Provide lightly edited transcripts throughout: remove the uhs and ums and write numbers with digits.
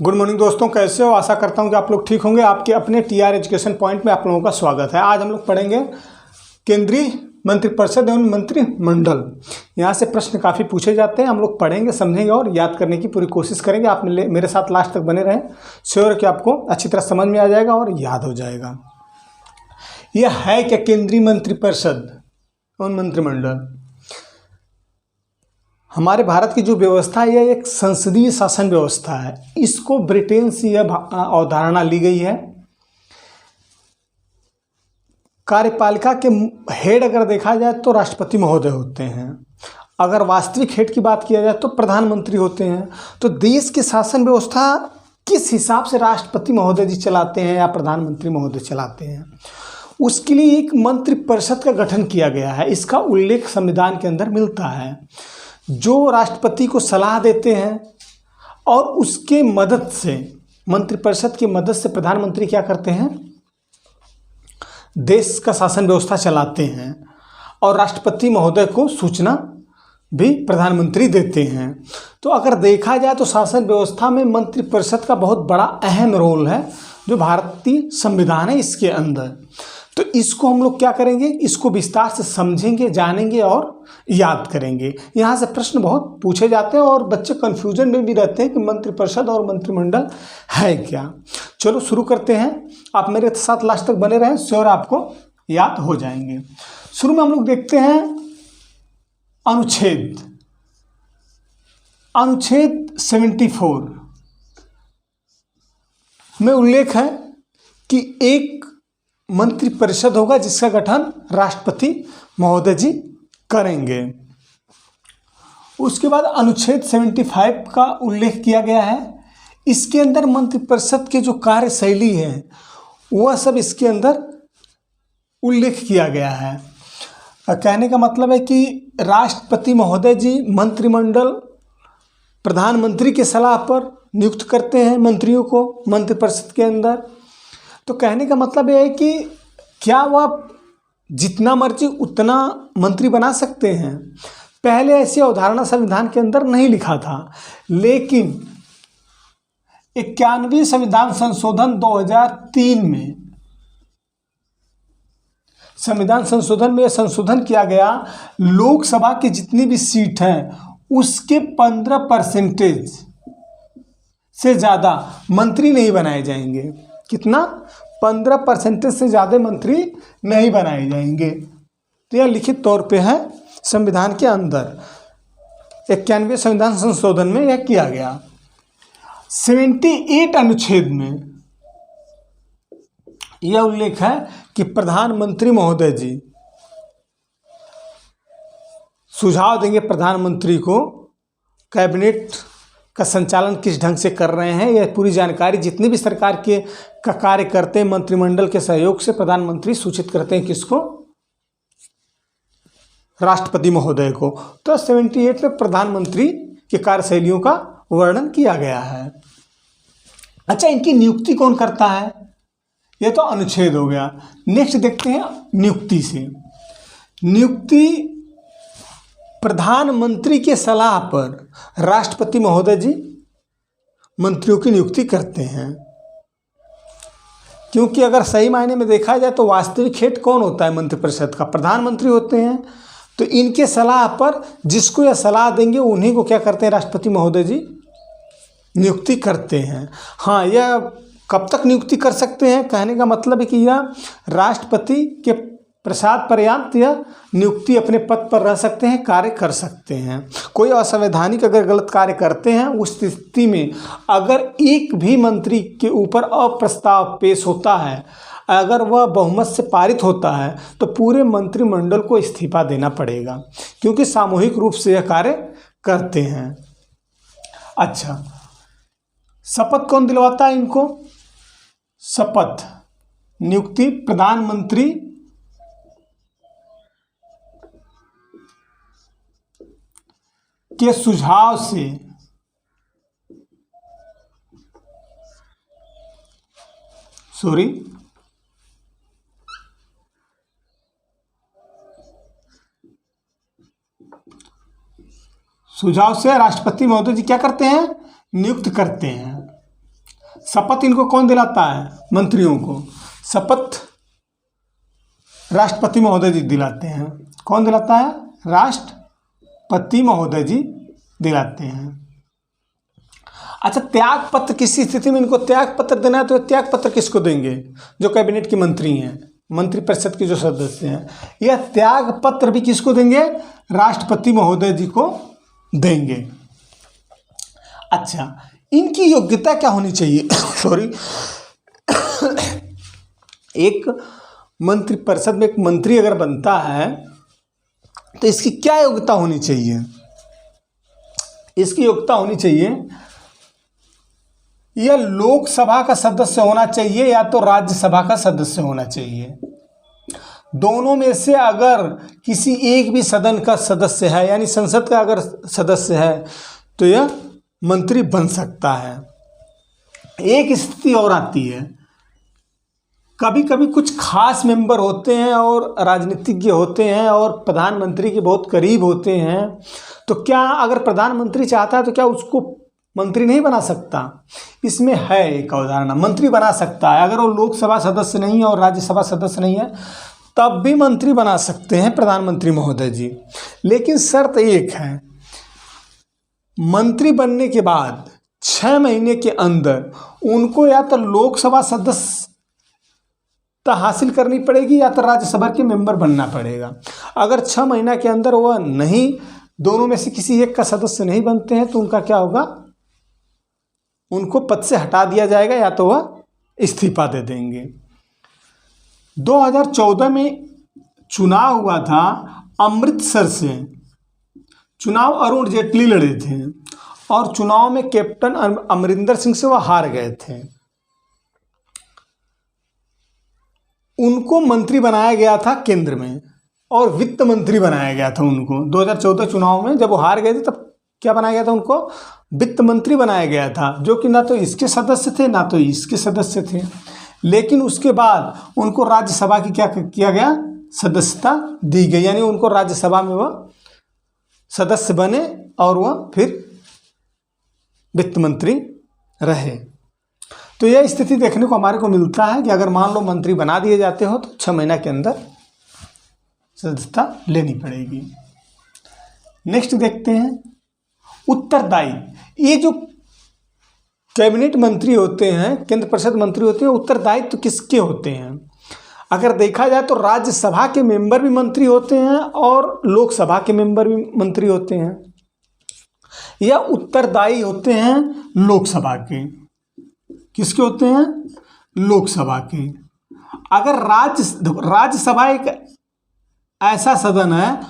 Good morning दोस्तों, कैसे हो? आशा करता हूं कि आप लोग ठीक होंगे। आपके अपने टीआर एजुकेशन पॉइंट में आप लोगों का स्वागत है। आज हम लोग पढ़ेंगे केंद्रीय मंत्रिपरिषद एवं मंत्रिमंडल। यहाँ से प्रश्न काफ़ी पूछे जाते हैं। हम लोग पढ़ेंगे, समझेंगे और याद करने की पूरी कोशिश करेंगे। आप मेरे साथ लास्ट तक बने रहें, श्योर कि आपको अच्छी तरह समझ में आ जाएगा और याद हो जाएगा। यह है क्या केंद्रीय मंत्रिपरिषद एवं मंत्रिमंडल? हमारे भारत की जो व्यवस्था है यह एक संसदीय शासन व्यवस्था है। इसको ब्रिटेन से यह अवधारणा ली गई है। कार्यपालिका के हेड अगर देखा जाए तो राष्ट्रपति महोदय होते हैं। अगर वास्तविक हेड की बात किया जाए तो प्रधानमंत्री होते हैं। तो देश की शासन व्यवस्था किस हिसाब से राष्ट्रपति महोदय जी चलाते हैं या प्रधानमंत्री महोदय चलाते हैं, उसके लिए एक मंत्रिपरिषद का गठन किया गया है। इसका उल्लेख संविधान के अंदर मिलता है, जो राष्ट्रपति को सलाह देते हैं और उसके मदद से, मंत्रिपरिषद की मदद से प्रधानमंत्री क्या करते हैं, देश का शासन व्यवस्था चलाते हैं और राष्ट्रपति महोदय को सूचना भी प्रधानमंत्री देते हैं। तो अगर देखा जाए तो शासन व्यवस्था में मंत्रिपरिषद का बहुत बड़ा अहम रोल है, जो भारतीय संविधान है इसके अंदर। तो इसको हम लोग क्या करेंगे, इसको विस्तार से समझेंगे, जानेंगे और याद करेंगे। यहाँ से प्रश्न बहुत पूछे जाते हैं और बच्चे कंफ्यूजन में भी रहते हैं कि मंत्रिपरिषद और मंत्रिमंडल है क्या। चलो शुरू करते हैं। आप मेरे साथ लास्ट तक बने रहें, श्योर आपको याद हो जाएंगे। शुरू में हम लोग देखते हैं अनुच्छेद 74 में उल्लेख है कि एक मंत्रिपरिषद होगा जिसका गठन राष्ट्रपति महोदय जी करेंगे। उसके बाद अनुच्छेद 75 का उल्लेख किया गया है। इसके अंदर मंत्रिपरिषद के जो कार्यशैली है वह सब इसके अंदर उल्लेख किया गया है। कहने का मतलब है कि राष्ट्रपति महोदय जी मंत्रिमंडल प्रधानमंत्री के सलाह पर नियुक्त करते हैं मंत्रियों को मंत्रिपरिषद के अंदर। तो कहने का मतलब यह है कि क्या वह जितना मर्जी उतना मंत्री बना सकते हैं। पहले ऐसी अवधारणा संविधान के अंदर नहीं लिखा था, लेकिन 91वें संविधान संशोधन 2003 में संविधान संशोधन में यह संशोधन किया गया, लोकसभा की जितनी भी सीट हैं उसके 15% से ज़्यादा मंत्री नहीं बनाए जाएंगे। कितना? 15% से ज़्यादा मंत्री नहीं बनाए जाएंगे। तो यह लिखित तौर पे है संविधान के अंदर। 91वें संविधान संशोधन में यह किया गया। 78 अनुच्छेद में यह उल्लेख है कि प्रधानमंत्री महोदय जी सुझाव देंगे प्रधानमंत्री को कैबिनेट का संचालन किस ढंग से कर रहे हैं। यह पूरी जानकारी जितने भी सरकार के का कार्य करते हैं मंत्रिमंडल के सहयोग से प्रधानमंत्री सूचित करते हैं किसको? राष्ट्रपति महोदय को। तो 78 में प्रधानमंत्री के कार्यशैलियों का वर्णन किया गया है। अच्छा, इनकी नियुक्ति कौन करता है? यह तो अनुच्छेद हो गया। नेक्स्ट देखते हैं नियुक्ति से। नियुक्ति प्रधानमंत्री के सलाह पर राष्ट्रपति महोदय जी मंत्रियों की नियुक्ति करते हैं। क्योंकि अगर सही मायने में देखा जाए तो वास्तविक हेड कौन होता है मंत्रिपरिषद का? प्रधानमंत्री होते हैं। तो इनके सलाह पर जिसको यह सलाह देंगे उन्हीं को क्या करते हैं, राष्ट्रपति महोदय जी नियुक्ति करते हैं। हाँ, यह कब तक नियुक्ति कर सकते हैं? कहने का मतलब है कि यह राष्ट्रपति के प्रसाद पर्यंत यह नियुक्ति अपने पद पर रह सकते हैं, कार्य कर सकते हैं। कोई असंवैधानिक अगर गलत कार्य करते हैं उस स्थिति में अगर एक भी मंत्री के ऊपर अप्रस्ताव पेश होता है, अगर वह बहुमत से पारित होता है तो पूरे मंत्रिमंडल को इस्तीफा देना पड़ेगा, क्योंकि सामूहिक रूप से यह कार्य करते हैं। अच्छा, शपथ कौन दिलवाता है इनको? शपथ नियुक्ति प्रधानमंत्री के सुझाव से राष्ट्रपति महोदय जी क्या करते हैं? नियुक्त करते हैं। शपथ इनको कौन दिलाता है? मंत्रियों को शपथ राष्ट्रपति महोदय जी दिलाते हैं। कौन दिलाता है? राष्ट्रपति महोदय जी दिलाते हैं। अच्छा, त्याग पत्र किसी स्थिति में इनको त्याग पत्र देना है तो त्याग पत्र किसको देंगे? जो कैबिनेट के मंत्री हैं, मंत्रिपरिषद के जो सदस्य हैं, यह त्याग पत्र भी किसको देंगे? राष्ट्रपति महोदय जी को देंगे। अच्छा, इनकी योग्यता क्या होनी चाहिए? सॉरी एक मंत्रिपरिषद में एक मंत्री अगर बनता है तो इसकी क्या योग्यता होनी चाहिए? इसकी योग्यता होनी चाहिए, यह लोकसभा का सदस्य होना चाहिए या तो राज्यसभा का सदस्य होना चाहिए। दोनों में से अगर किसी एक भी सदन का सदस्य है, यानी संसद का अगर सदस्य है, तो यह मंत्री बन सकता है। एक स्थिति और आती है, कभी कभी कुछ खास मेंबर होते हैं और राजनीतिज्ञ होते हैं और प्रधानमंत्री के बहुत करीब होते हैं, तो क्या अगर प्रधानमंत्री चाहता है तो क्या उसको मंत्री नहीं बना सकता? इसमें है एक उदाहरण, मंत्री बना सकता है। अगर वो लोकसभा सदस्य नहीं है और राज्यसभा सदस्य नहीं है तब भी मंत्री बना सकते हैं प्रधानमंत्री महोदय जी। लेकिन शर्त एक है, मंत्री बनने के बाद 6 महीने के अंदर उनको या तो लोकसभा सदस्यता हासिल करनी पड़ेगी या तो राज्यसभा के मेंबर बनना पड़ेगा। अगर 6 महीना के अंदर वह नहीं, दोनों में से किसी एक का सदस्य नहीं बनते हैं तो उनका क्या होगा? उनको पद से हटा दिया जाएगा या तो वह इस्तीफा दे देंगे। 2014 में चुनाव हुआ था, अमृतसर से चुनाव अरुण जेटली लड़े थे और चुनाव में कैप्टन अमरिंदर सिंह से वह हार गए थे। उनको मंत्री बनाया गया था केंद्र में और वित्त मंत्री बनाया गया था उनको। 2014 चुनाव में जब वो हार गए थे तब क्या बनाया गया था? उनको वित्त मंत्री बनाया गया था, जो कि ना तो इसके सदस्य थे ना तो इसके सदस्य थे। लेकिन उसके बाद उनको राज्यसभा की क्या किया गया? सदस्यता दी गई, यानी उनको राज्यसभा में वह सदस्य बने और वह फिर वित्त मंत्री रहे। तो यह स्थिति देखने को हमारे को मिलता है कि अगर मान लो मंत्री बना दिए जाते हो तो 6 महीना के अंदर सदस्यता लेनी पड़ेगी। नेक्स्ट देखते हैं उत्तरदायी। ये जो कैबिनेट मंत्री होते हैं, केंद्र परिषद मंत्री होते हैं, उत्तरदायित्व तो किसके होते हैं? अगर देखा जाए तो राज्यसभा के मेंबर भी मंत्री होते हैं और लोकसभा के मेंबर भी मंत्री होते हैं। यह उत्तरदायी होते हैं लोकसभा के। किसके होते हैं? लोकसभा के। अगर राज्यसभा एक ऐसा सदन है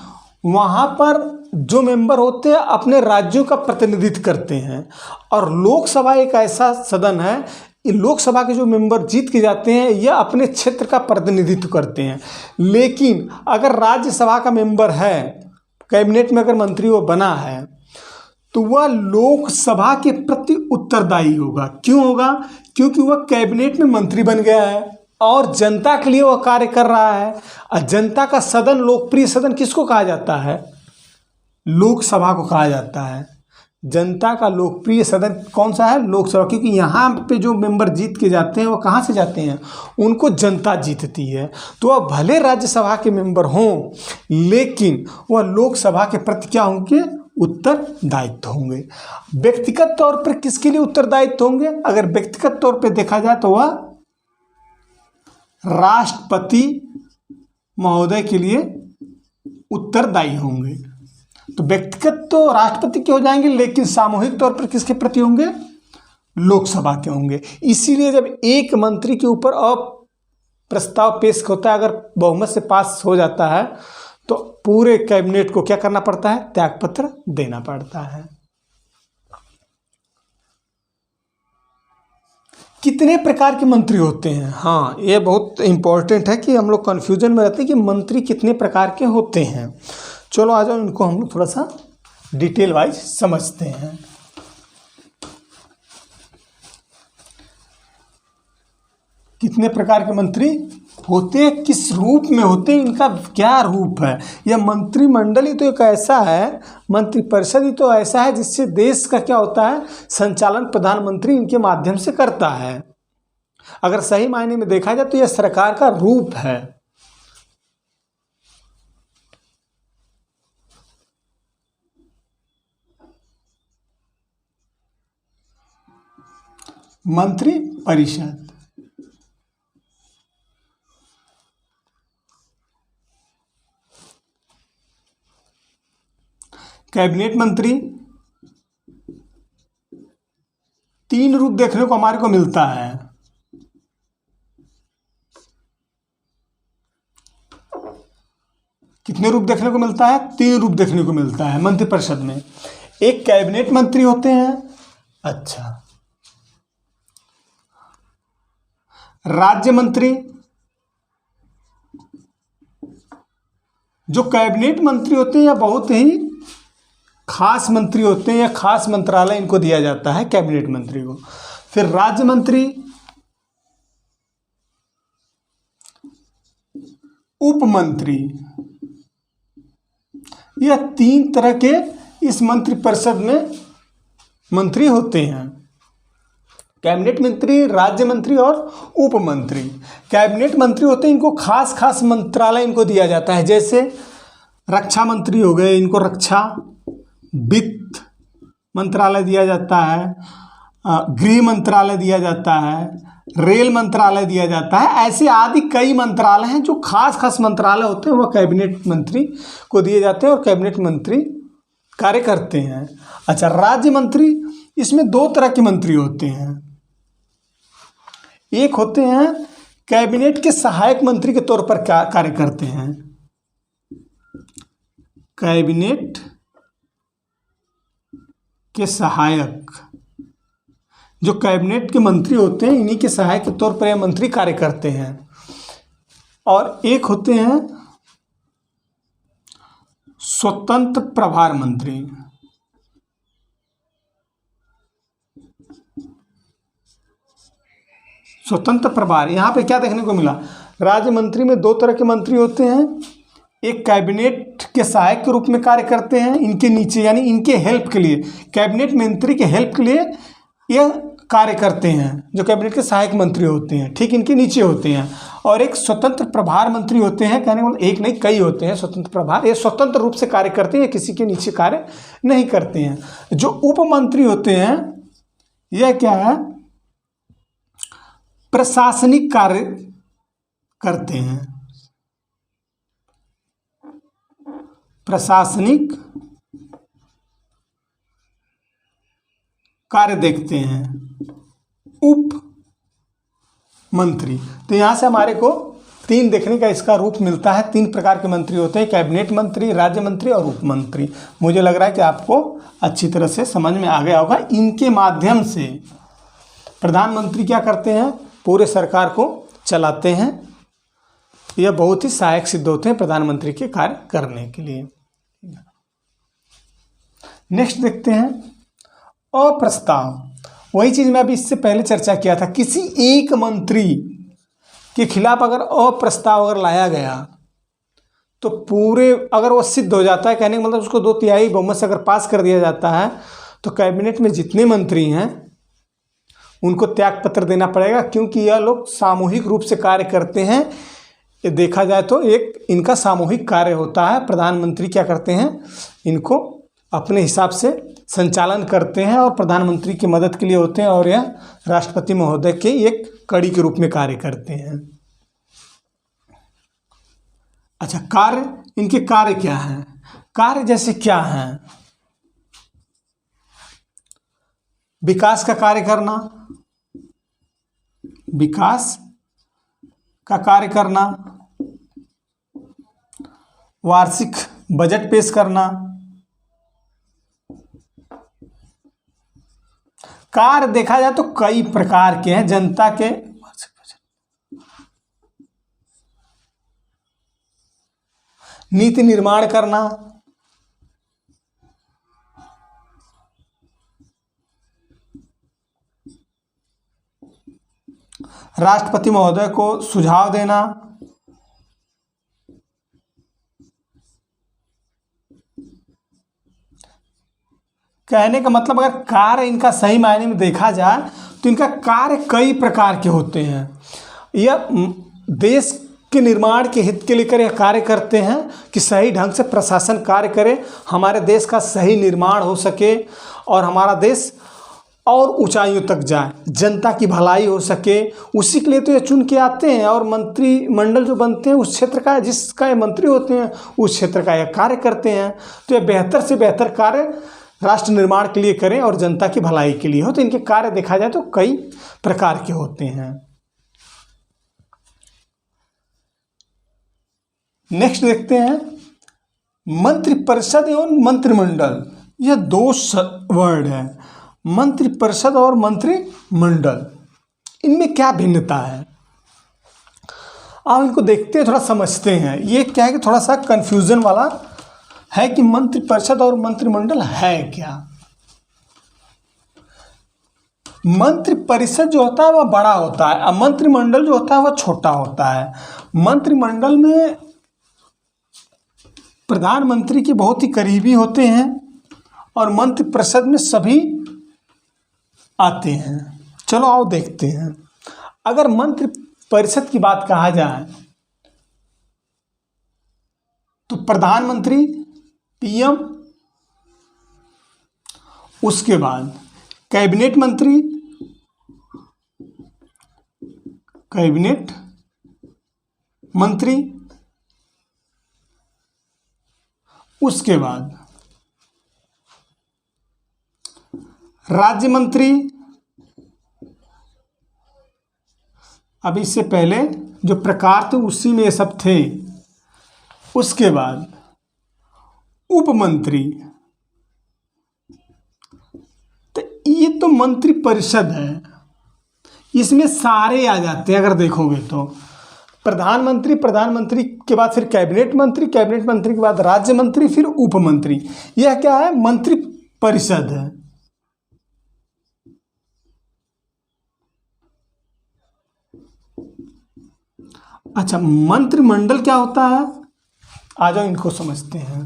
वहाँ पर जो मेंबर होते हैं अपने राज्यों का प्रतिनिधित्व करते हैं, और लोकसभा एक ऐसा सदन है, लोकसभा के जो मेंबर जीत के जाते हैं यह अपने क्षेत्र का प्रतिनिधित्व करते हैं। लेकिन अगर राज्यसभा का मेंबर है, कैबिनेट में अगर मंत्री वो बना है, तो वह लोकसभा के प्रति उत्तरदायी होगा। क्यों होगा? क्योंकि वह कैबिनेट में मंत्री बन गया है और जनता के लिए वह कार्य कर रहा है। और जनता का सदन, लोकप्रिय सदन किसको कहा जाता है? लोकसभा को कहा जाता है। जनता का लोकप्रिय सदन कौन सा है? लोकसभा। क्योंकि यहाँ पे जो मेंबर जीत के जाते हैं वो कहाँ से जाते हैं? उनको जनता जीतती है। तो वह भले राज्यसभा के मेंबर हों लेकिन वह लोकसभा के प्रति क्या होंगे? उत्तरदायित्व होंगे। व्यक्तिगत तौर पर किसके लिए उत्तरदायित्व होंगे? अगर व्यक्तिगत तौर पर देखा जाए तो वह राष्ट्रपति महोदय के लिए उत्तरदायी होंगे। तो व्यक्तिगत तो राष्ट्रपति के हो जाएंगे, लेकिन सामूहिक तौर पर किसके प्रति होंगे? लोकसभा के होंगे। इसीलिए जब एक मंत्री के ऊपर प्रस्ताव पेश होता है, अगर बहुमत से पास हो जाता है तो पूरे कैबिनेट को क्या करना पड़ता है? त्यागपत्र देना पड़ता है। कितने प्रकार के मंत्री होते हैं? हाँ, ये बहुत इंपॉर्टेंट है कि हम लोग कन्फ्यूजन में रहते हैं कि मंत्री कितने प्रकार के होते हैं। चलो आ जाओ, इनको हम लोग थोड़ा सा डिटेल वाइज समझते हैं। कितने प्रकार के मंत्री होते किस रूप में होते हैं, इनका क्या रूप है। यह मंत्रिमंडल ही तो एक ऐसा है, मंत्रिपरिषद ही तो ऐसा है जिससे देश का क्या होता है, संचालन प्रधानमंत्री इनके माध्यम से करता है। अगर सही मायने में देखा जाए तो यह सरकार का रूप है। मंत्रिपरिषद कैबिनेट मंत्री, तीन रूप देखने को हमारे को मिलता है। कितने रूप देखने को मिलता है? तीन रूप देखने को मिलता है मंत्रिपरिषद में। एक कैबिनेट मंत्री होते हैं, अच्छा, राज्य मंत्री, जो कैबिनेट मंत्री होते हैं या बहुत ही खास मंत्री होते हैं या खास मंत्रालय इनको दिया जाता है कैबिनेट मंत्री को। फिर राज्य मंत्री, उप मंत्री, यह तीन तरह के इस मंत्रिपरिषद में मंत्री होते हैं। कैबिनेट मंत्री, राज्य मंत्री और उप मंत्री। कैबिनेट मंत्री होते हैं, इनको खास खास मंत्रालय इनको दिया जाता है, जैसे रक्षा मंत्री हो गए, इनको रक्षा, वित्त मंत्रालय दिया जाता है, गृह मंत्रालय दिया जाता है, रेल मंत्रालय दिया जाता है। ऐसे आदि कई मंत्रालय हैं जो खास खास मंत्रालय होते हैं, वह कैबिनेट मंत्री को दिए जाते हैं और कैबिनेट मंत्री कार्य करते हैं। अच्छा, राज्य मंत्री, इसमें दो तरह के मंत्री होते हैं। एक होते हैं कैबिनेट के सहायक मंत्री के तौर पर कार्य करते हैं। कैबिनेट के सहायक, जो कैबिनेट के मंत्री होते हैं, इन्हीं के सहायक के तौर पर यह मंत्री कार्य करते हैं। और एक होते हैं स्वतंत्र प्रभार मंत्री। स्वतंत्र प्रभार, यहाँ पे क्या देखने को मिला, राज्य मंत्री में दो तरह के मंत्री होते हैं। एक कैबिनेट के सहायक के रूप में कार्य करते हैं, इनके नीचे यानी इनके हेल्प के लिए, कैबिनेट मंत्री के हेल्प के लिए यह कार्य करते हैं, जो कैबिनेट के सहायक मंत्री होते हैं, ठीक इनके नीचे होते हैं। और एक स्वतंत्र प्रभार मंत्री होते हैं, कहने वाले एक नहीं कई होते हैं स्वतंत्र प्रभार, ये स्वतंत्र रूप से कार्य करते हैं, किसी के नीचे कार्य नहीं करते हैं। जो उप मंत्री होते हैं, यह क्या है, प्रशासनिक कार्य करते हैं, प्रशासनिक कार्य देखते हैं उप मंत्री। तो यहाँ से हमारे को तीन देखने का इसका रूप मिलता है। तीन प्रकार के मंत्री होते हैं, कैबिनेट मंत्री, राज्य मंत्री और उप मंत्री। मुझे लग रहा है कि आपको अच्छी तरह से समझ में आ गया होगा। इनके माध्यम से प्रधानमंत्री क्या करते हैं, पूरे सरकार को चलाते हैं। यह बहुत ही सहायक सिद्ध होते हैं प्रधानमंत्री के कार्य करने के लिए। नेक्स्ट देखते हैं अप्रस्ताव। वही चीज मैं अभी इससे पहले चर्चा किया था, किसी एक मंत्री के खिलाफ अगर अप्रस्ताव अगर लाया गया तो पूरे, अगर वो सिद्ध हो जाता है, कहने का मतलब उसको 2/3 बहुमत से अगर पास कर दिया जाता है, तो कैबिनेट में जितने मंत्री हैं उनको त्याग पत्र देना पड़ेगा, क्योंकि यह लोग सामूहिक रूप से कार्य करते हैं। ये देखा जाए तो एक इनका सामूहिक कार्य होता है। प्रधानमंत्री क्या करते हैं, इनको अपने हिसाब से संचालन करते हैं और प्रधानमंत्री की मदद के लिए होते हैं, और यह राष्ट्रपति महोदय के एक कड़ी के रूप में कार्य करते हैं। अच्छा, कार्य, इनके कार्य क्या हैं? कार्य जैसे क्या हैं, विकास का कार्य करना, विकास का कार्य करना, वार्षिक बजट पेश करना। कार्य देखा जाए तो कई प्रकार के हैं। जनता के नीति निर्माण करना, राष्ट्रपति महोदय को सुझाव देना, कहने का मतलब अगर कार्य इनका सही मायने में देखा जाए तो इनका कार्य कई प्रकार के होते हैं। यह देश के निर्माण के हित के लेकर यह कार्य करते हैं कि सही ढंग से प्रशासन कार्य करे, हमारे देश का सही निर्माण हो सके और हमारा देश और ऊंचाइयों तक जाए, जनता की भलाई हो सके, उसी के लिए तो ये चुन के आते हैं। और मंत्रिमंडल जो बनते हैं उस क्षेत्र का, जिसका ये मंत्री होते हैं उस क्षेत्र का यह कार्य करते हैं। तो ये बेहतर से बेहतर कार्य राष्ट्र निर्माण के लिए करें और जनता की भलाई के लिए हो। तो इनके कार्य देखा जाए तो कई प्रकार के होते हैं। नेक्स्ट देखते हैं मंत्रिपरिषद एवं मंत्रिमंडल। यह दो वर्ड है, मंत्रिपरिषद और मंत्रिमंडल। इनमें क्या भिन्नता है, आप इनको देखते हैं, थोड़ा समझते हैं। ये क्या है कि थोड़ा सा कंफ्यूजन वाला है कि मंत्रिपरिषद और मंत्रिमंडल है क्या। मंत्रिपरिषद जो होता है वह बड़ा होता है और मंत्रिमंडल जो होता है वह छोटा होता है। मंत्रिमंडल में प्रधानमंत्री के बहुत ही करीबी होते हैं और मंत्रिपरिषद में सभी आते हैं। चलो आओ देखते हैं। अगर मंत्रिपरिषद की बात कहा जाए तो प्रधानमंत्री, पीएम, उसके बाद कैबिनेट मंत्री, कैबिनेट मंत्री, उसके बाद राज्य मंत्री। अब इससे पहले जो प्रकार थे उसी में ये सब थे। उसके बाद उप मंत्री। तो ये तो मंत्रिपरिषद है, इसमें सारे आ जाते हैं। अगर देखोगे तो प्रधानमंत्री, प्रधानमंत्री के बाद फिर कैबिनेट मंत्री, कैबिनेट मंत्री के बाद राज्य मंत्री, फिर उप मंत्री। यह क्या है, मंत्रिपरिषद है। अच्छा, मंत्रिमंडल क्या होता है, आ जाओ इनको समझते हैं।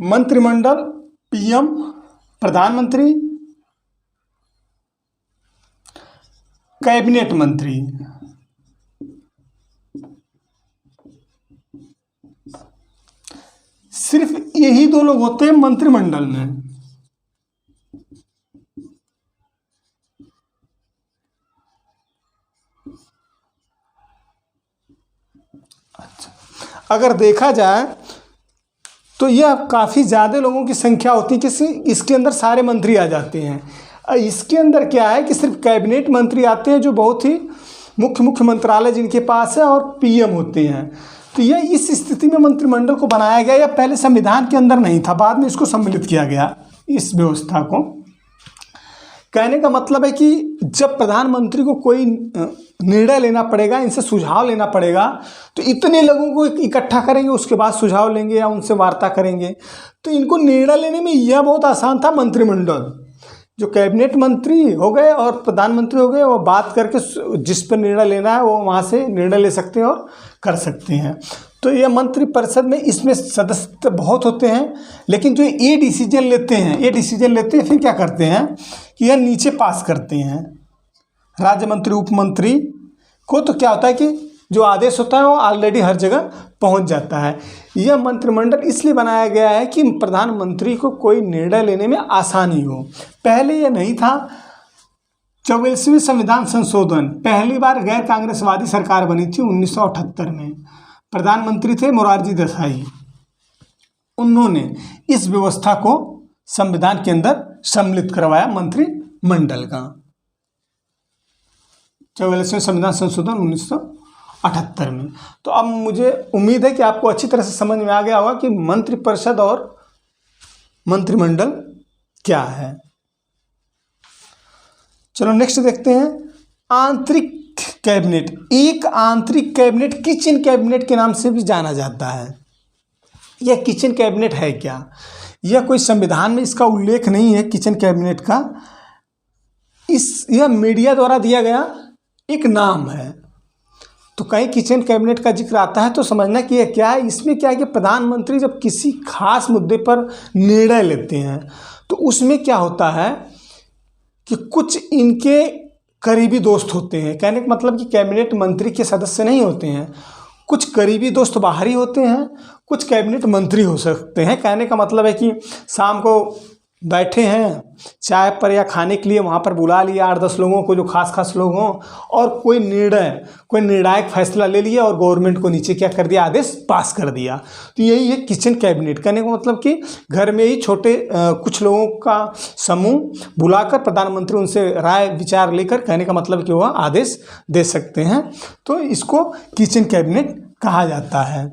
मंत्रिमंडल पीएम, प्रधानमंत्री, कैबिनेट मंत्री, सिर्फ यही दो लोग होते हैं मंत्रिमंडल में। अच्छा, अगर देखा जाए तो यह काफ़ी ज़्यादा लोगों की संख्या होती है कि इसके अंदर सारे मंत्री आ जाते हैं। इसके अंदर क्या है कि सिर्फ कैबिनेट मंत्री आते हैं जो बहुत ही मुख्य मंत्रालय जिनके पास है, और पीएम होते हैं। तो यह इस स्थिति में मंत्रिमंडल को बनाया गया। यह पहले संविधान के अंदर नहीं था, बाद में इसको सम्मिलित किया गया इस व्यवस्था को। कहने का मतलब है कि जब प्रधानमंत्री को कोई निर्णय लेना पड़ेगा, इनसे सुझाव लेना पड़ेगा, तो इतने लोगों को इकट्ठा करेंगे, उसके बाद सुझाव लेंगे या उनसे वार्ता करेंगे। तो इनको निर्णय लेने में यह बहुत आसान था। मंत्रिमंडल जो कैबिनेट मंत्री हो गए और प्रधानमंत्री हो गए, वो बात करके जिस पर निर्णय लेना है वो वहाँ से निर्णय ले सकते हैं और कर सकते हैं। तो यह मंत्रिपरिषद में इसमें सदस्य बहुत होते हैं, लेकिन जो ये डिसीजन लेते हैं फिर क्या करते हैं कि यह नीचे पास करते हैं राज्य मंत्री, उप मंत्री को। तो क्या होता है कि जो आदेश होता है वो ऑलरेडी हर जगह पहुंच जाता है। यह मंत्रिमंडल इसलिए बनाया गया है कि प्रधानमंत्री को कोई निर्णय लेने में आसानी हो। पहले यह नहीं था। 44वें संविधान संशोधन, पहली बार गैर कांग्रेसवादी सरकार बनी थी 1978 में। प्रधानमंत्री थे मोरारजी देसाई। उन्होंने इस व्यवस्था को संविधान के अंदर सम्मिलित करवाया मंत्रिमंडल का। 44वें संविधान संशोधन 1978 में। तो अब मुझे उम्मीद है कि आपको अच्छी तरह से समझ में आ गया होगा कि मंत्रिपरिषद और मंत्रिमंडल क्या है। चलो नेक्स्ट देखते हैं आंतरिक कैबिनेट। एक आंतरिक कैबिनेट किचन कैबिनेट के नाम से भी जाना जाता है। यह किचन कैबिनेट है क्या, यह कोई संविधान में इसका उल्लेख नहीं है किचन कैबिनेट का। यह मीडिया द्वारा दिया गया एक नाम है। तो कहीं किचन कैबिनेट का जिक्र आता है तो समझना कि ये क्या है। इसमें क्या है कि प्रधानमंत्री जब किसी खास मुद्दे पर निर्णय लेते हैं तो उसमें क्या होता है कि कुछ इनके करीबी दोस्त होते हैं। कहने का मतलब कि कैबिनेट मंत्री के सदस्य नहीं होते हैं, कुछ करीबी दोस्त बाहरी होते हैं, कुछ कैबिनेट मंत्री हो सकते हैं। कहने का मतलब है कि शाम को बैठे हैं चाय पर या खाने के लिए, वहाँ पर बुला लिया 8-10 लोगों को जो खास लोग हों, और कोई निर्णायक फैसला ले लिया और गवर्नमेंट को नीचे क्या कर दिया, आदेश पास कर दिया। तो यही है किचन कैबिनेट। कहने का मतलब कि घर में ही छोटे कुछ लोगों का समूह बुलाकर प्रधानमंत्री उनसे राय विचार लेकर, कहने का मतलब कि वह आदेश दे सकते हैं। तो इसको किचन कैबिनेट कहा जाता है।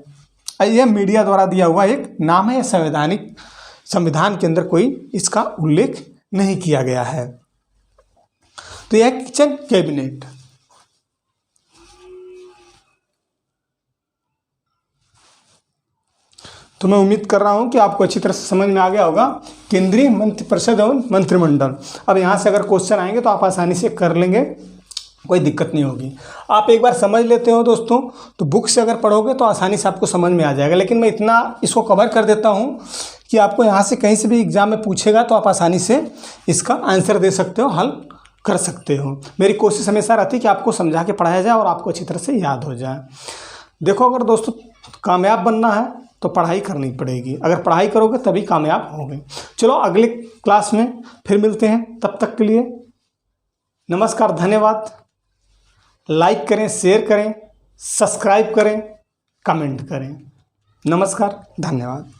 यह मीडिया द्वारा दिया हुआ एक नाम है, संविधान के अंदर कोई इसका उल्लेख नहीं किया गया है। तो यह किचन कैबिनेट। तो मैं उम्मीद कर रहा हूं कि आपको अच्छी तरह से समझ में आ गया होगा केंद्रीय मंत्रिपरिषद और मंत्रिमंडल। अब यहां से अगर क्वेश्चन आएंगे तो आप आसानी से कर लेंगे, कोई दिक्कत नहीं होगी। आप एक बार समझ लेते हो दोस्तों तो बुक से अगर पढ़ोगे तो आसानी से आपको समझ में आ जाएगा। लेकिन मैं इतना इसको कवर कर देता हूँ कि आपको यहाँ से कहीं से भी एग्जाम में पूछेगा तो आप आसानी से इसका आंसर दे सकते हो, हल कर सकते हो। मेरी कोशिश हमेशा रहती है कि आपको समझा के पढ़ाया जाए और आपको अच्छी तरह से याद हो जाए। देखो, अगर दोस्तों कामयाब बनना है तो पढ़ाई करनी पड़ेगी, अगर पढ़ाई करोगे तभी कामयाब होगे। चलो अगले क्लास में फिर मिलते हैं, तब तक के लिए नमस्कार, धन्यवाद। लाइक करें, शेयर करें, सब्सक्राइब करें, कमेंट करें। नमस्कार, धन्यवाद।